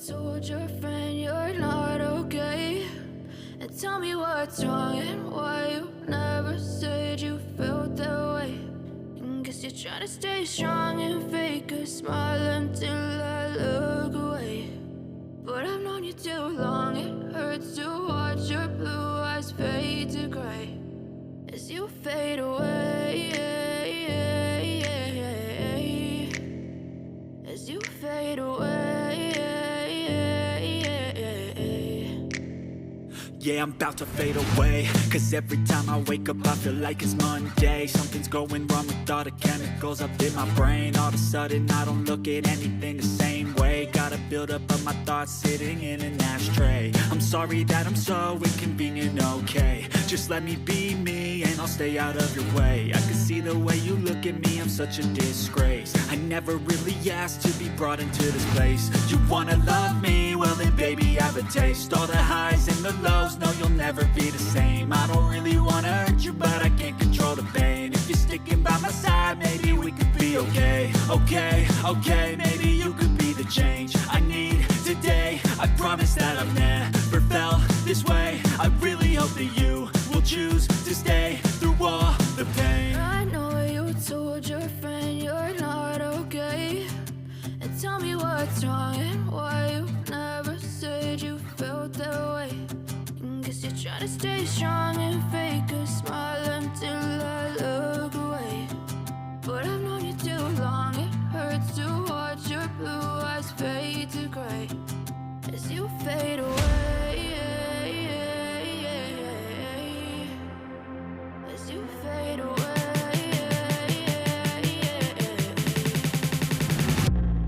told your friend you're not okay? And tell me what's wrong and why you never said you felt that way. And guess you're trying to stay strong and fake a smile until I look away. But I've known you too long, it hurts to watch your blue eyes fade to gray as you fade away. As you fade away. Yeah, I'm about to fade away, cause every time I wake up I feel like it's Monday. Something's going wrong with all the chemicals up in my brain. All of a sudden I don't look at anything the same way. Gotta build up of my thoughts sitting in an ashtray. I'm sorry that I'm so inconvenient, okay? Just let me be me and I'll stay out of your way. I can see the way you look at me, I'm such a disgrace. I never really asked to be brought into this place. You wanna love me? Well then baby have a taste. All the highs and the lows, no you'll never be the same. I don't really wanna hurt you but I can't control the pain. If you're sticking by my side maybe we could be okay. Okay, maybe you could be the change I need today. I promise that I've never felt this way. I really hope that you will choose to stay through all the pain. I know you told your friend you're not okay. And tell me what's wrong and why you never said you felt that way. And guess you're trying to stay strong and fake a smile until I look away. But I've known you too long, it hurts to watch your blue eyes fade to gray as you fade away. As you fade away.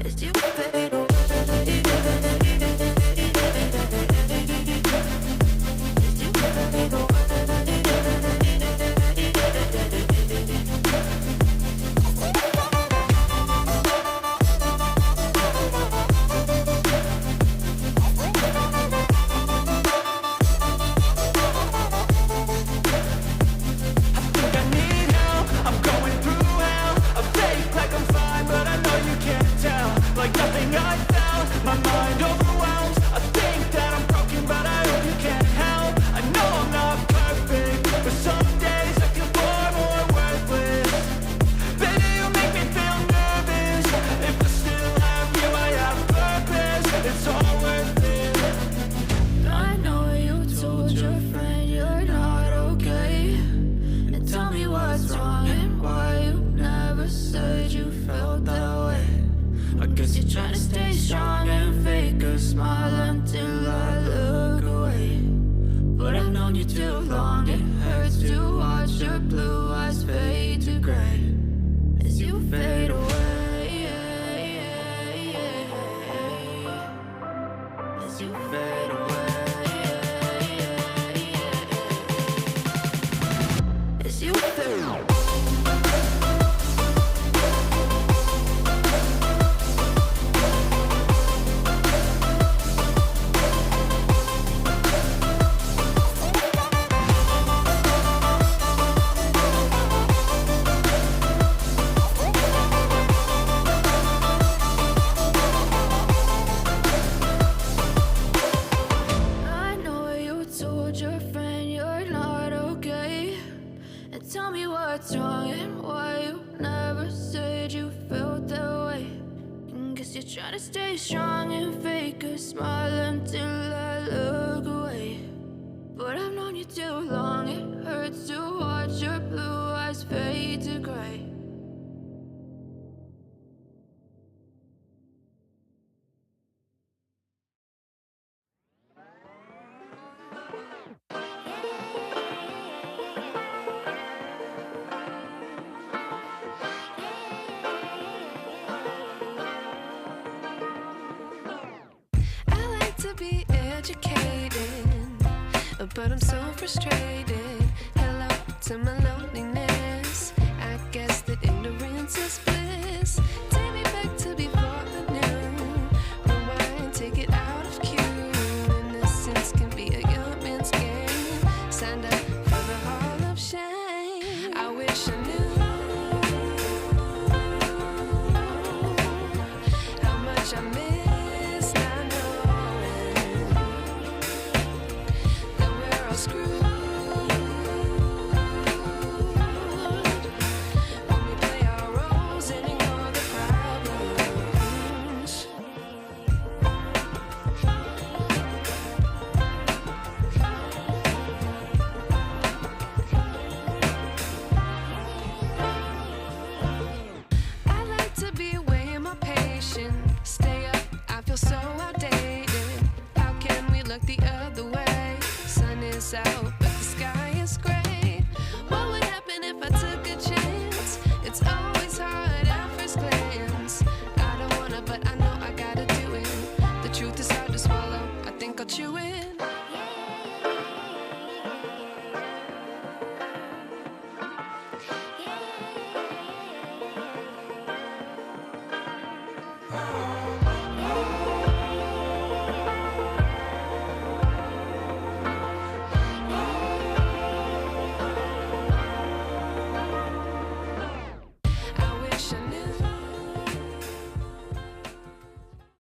As you fade away. Try to stay strong and fake a smile until I look away. But I've known you too long, it hurts to watch your blue eyes fade to gray. Be educated, but I'm so frustrated. Hello to my loneliness.